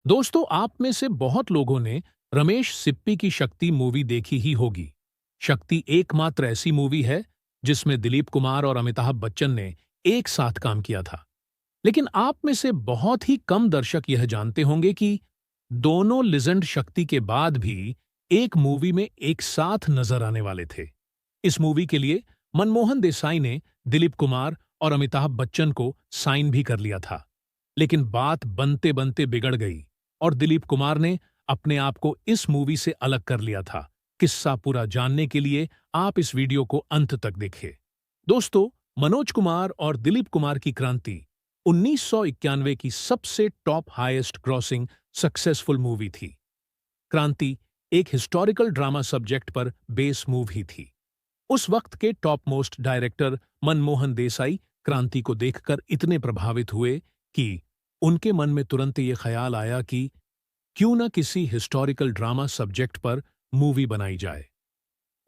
दोस्तों, आप में से बहुत लोगों ने रमेश सिप्पी की शक्ति मूवी देखी ही होगी। शक्ति एकमात्र ऐसी मूवी है जिसमें दिलीप कुमार और अमिताभ बच्चन ने एक साथ काम किया था। लेकिन आप में से बहुत ही कम दर्शक यह जानते होंगे कि दोनों लिजेंड शक्ति के बाद भी एक मूवी में एक साथ नजर आने वाले थे। इस मूवी के लिए मनमोहन देसाई ने दिलीप कुमार और अमिताभ बच्चन को साइन भी कर लिया था। लेकिन बात बनते बनते बिगड़ गई और दिलीप कुमार ने अपने आप को इस मूवी से अलग कर लिया था। किस्सा पूरा जानने के लिए आप इस वीडियो को अंत तक देखें। दोस्तों, मनोज कुमार और दिलीप कुमार की क्रांति 1991 की सबसे top highest grossing successful movie थी। क्रांति एक हिस्टोरिकल ड्रामा सब्जेक्ट पर बेस मूवी थी। उस वक्त के top most director Manmohan Desai क्रांति को देखकर इतने प्रभावित हुए कि उनके मन में तुरंत ये ख्याल आया कि क्यों न किसी हिस्टोरिकल ड्रामा सब्जेक्ट पर मूवी बनाई जाए।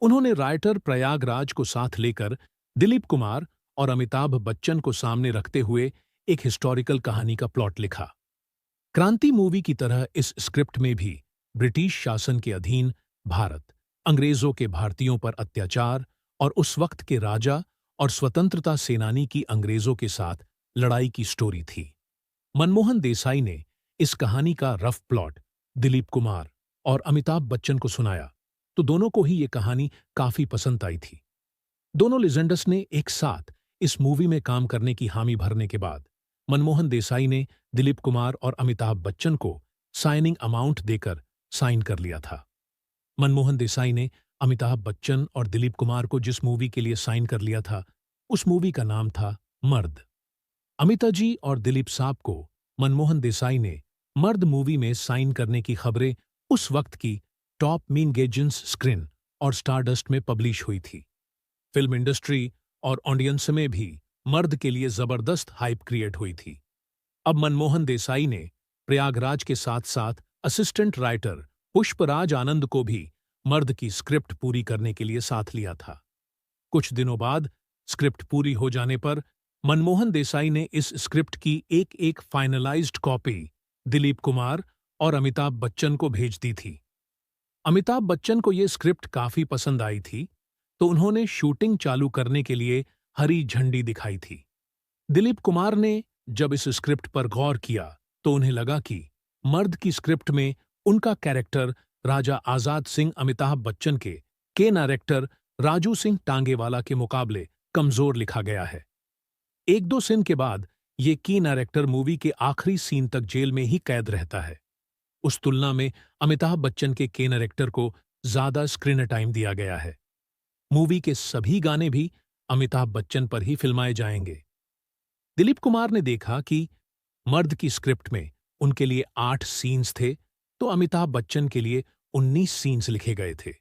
उन्होंने राइटर प्रयागराज को साथ लेकर दिलीप कुमार और अमिताभ बच्चन को सामने रखते हुए एक हिस्टोरिकल कहानी का प्लॉट लिखा। क्रांति मूवी की तरह इस स्क्रिप्ट में भी ब्रिटिश शासन के अधीन भारत, अंग्रेजों के भारतीयों पर अत्याचार और उस वक्त के राजा और स्वतंत्रता सेनानी की अंग्रेजों के साथ लड़ाई की स्टोरी थी। मनमोहन देसाई ने इस कहानी का रफ प्लॉट दिलीप कुमार और अमिताभ बच्चन को सुनाया, तो दोनों को ही ये कहानी काफी पसंद आई थी। दोनों लिजेंडर्स ने एक साथ इस मूवी में काम करने की हामी भरने के बाद मनमोहन देसाई ने दिलीप कुमार और अमिताभ बच्चन को साइनिंग अमाउंट देकर साइन कर लिया था। मनमोहन देसाई ने अमिताभ बच्चन और दिलीप कुमार को जिस मूवी के लिए साइन कर लिया था, उस मूवी का नाम था मर्द। अमिता जी और दिलीप साहब को मनमोहन देसाई ने मर्द मूवी में साइन करने की खबरें उस वक्त की टॉप मीन गेजेंस स्क्रीन और स्टारडस्ट में पब्लिश हुई थी। फिल्म इंडस्ट्री और ऑडियंस में भी मर्द के लिए जबरदस्त हाइप क्रिएट हुई थी। अब मनमोहन देसाई ने प्रयागराज के साथ साथ असिस्टेंट राइटर पुष्पराज आनंद को भी मर्द की स्क्रिप्ट पूरी करने के लिए साथ लिया था। कुछ दिनों बाद स्क्रिप्ट पूरी हो जाने पर मनमोहन देसाई ने इस स्क्रिप्ट की एक एक फाइनलाइज्ड कॉपी दिलीप कुमार और अमिताभ बच्चन को भेज दी थी। अमिताभ बच्चन को ये स्क्रिप्ट काफी पसंद आई थी, तो उन्होंने शूटिंग चालू करने के लिए हरी झंडी दिखाई थी। दिलीप कुमार ने जब इस स्क्रिप्ट पर गौर किया तो उन्हें लगा कि मर्द की स्क्रिप्ट में उनका कैरेक्टर राजा आजाद सिंह अमिताभ बच्चन के नैरेक्टर राजू सिंह टांगेवाला के मुकाबले कमजोर लिखा गया है। एक दो सीन के बाद ये की नैरेक्टर मूवी के आखिरी सीन तक जेल में ही कैद रहता है। उस तुलना में अमिताभ बच्चन के नैरेक्टर को ज्यादा स्क्रीन टाइम दिया गया है। मूवी के सभी गाने भी अमिताभ बच्चन पर ही फिल्माए जाएंगे। दिलीप कुमार ने देखा कि मर्द की स्क्रिप्ट में उनके लिए 8 सीन्स थे, तो अमिताभ बच्चन के लिए 19 सीन्स लिखे गए थे।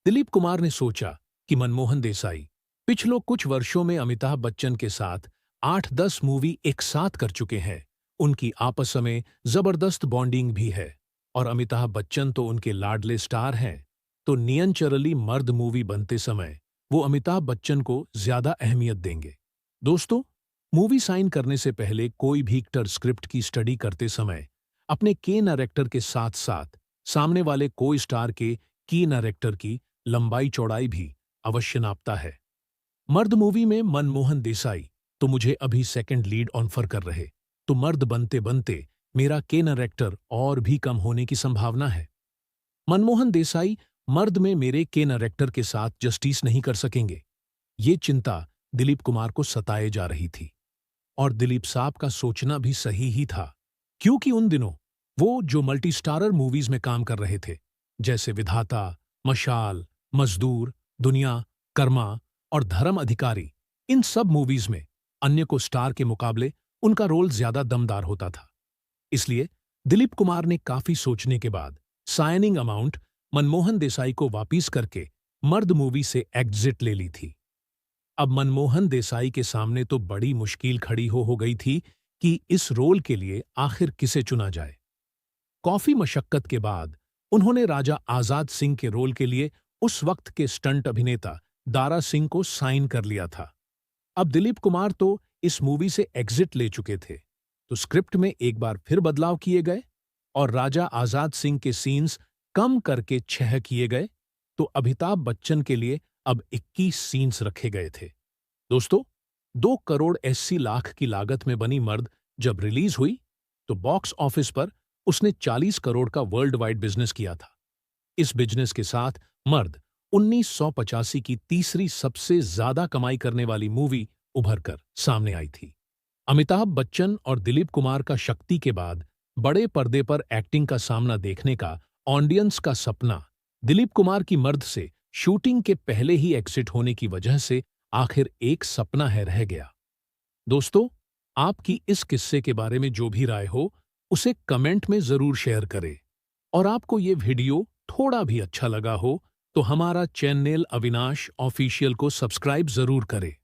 दिलीप कुमार ने सोचा कि मनमोहन देसाई पिछले कुछ वर्षों में अमिताभ बच्चन के साथ 8-10 मूवी एक साथ कर चुके हैं। उनकी आपस में जबरदस्त बॉन्डिंग भी है और अमिताभ बच्चन तो उनके लाडले स्टार हैं, तो नियन चरली मर्द मूवी बनते समय वो अमिताभ बच्चन को ज्यादा अहमियत देंगे। दोस्तों, मूवी साइन करने से पहले कोई भी एक्टर स्क्रिप्ट की स्टडी करते समय अपने के नैरेक्टर के साथ साथ सामने वाले कोई स्टार के की नैरेक्टर की लंबाई चौड़ाई भी अवश्य नापता है। मर्द मूवी में मनमोहन देसाई तो मुझे अभी सेकंड लीड ऑफर कर रहे, तो मर्द बनते बनते मेरा के नैरेक्टर और भी कम होने की संभावना है। मनमोहन देसाई मर्द में मेरे के नैरेक्टर के साथ जस्टिस नहीं कर सकेंगे। ये चिंता दिलीप कुमार को सताए जा रही थी और दिलीप साहब का सोचना भी सही ही था, क्योंकि उन दिनों वो जो मल्टी स्टारर मूवीज में काम कर रहे थे, जैसे विधाता, मशाल, मजदूर, दुनिया, कर्मा और धर्म अधिकारी, इन सब मूवीज में अन्य को स्टार के मुकाबले उनका रोल ज्यादा दमदार होता था। इसलिए दिलीप कुमार ने काफी सोचने के बाद साइनिंग अमाउंट मनमोहन देसाई को वापिस करके मर्द मूवी से एग्जिट ले ली थी। अब मनमोहन देसाई के सामने तो बड़ी मुश्किल खड़ी हो गई थी कि इस रोल के लिए आखिर किसे चुना जाए। काफी मशक्कत के बाद उन्होंने राजा आजाद सिंह के रोल के लिए उस वक्त के स्टंट अभिनेता दारा सिंह को साइन कर लिया था। अब दिलीप कुमार तो इस मूवी से एग्जिट ले चुके थे, तो स्क्रिप्ट में एक बार फिर बदलाव किए गए और राजा आजाद सिंह के सीन्स कम करके 6 किए गए, तो अमिताभ बच्चन के लिए अब 21 सीन्स रखे गए थे। दोस्तों, 2 करोड़ 80 लाख की लागत में बनी मर्द जब रिलीज हुई, तो बॉक्स ऑफिस पर उसने 40 करोड़ का वर्ल्ड वाइड बिजनेस किया था। इस बिजनेस के साथ मर्द 1985 की तीसरी सबसे ज्यादा कमाई करने वाली मूवी उभरकर सामने आई थी। अमिताभ बच्चन और दिलीप कुमार का शक्ति के बाद बड़े पर्दे पर एक्टिंग का सामना देखने का ऑडियंस का सपना दिलीप कुमार की मर्द से शूटिंग के पहले ही एग्जिट होने की वजह से आखिर एक सपना है रह गया। दोस्तों, आपकी इस किस्से के बारे में जो भी राय हो, उसे कमेंट में जरूर शेयर करें। और आपको ये वीडियो थोड़ा भी अच्छा लगा हो, तो हमारा चैनल अविनाश ऑफिशियल को सब्सक्राइब जरूर करें।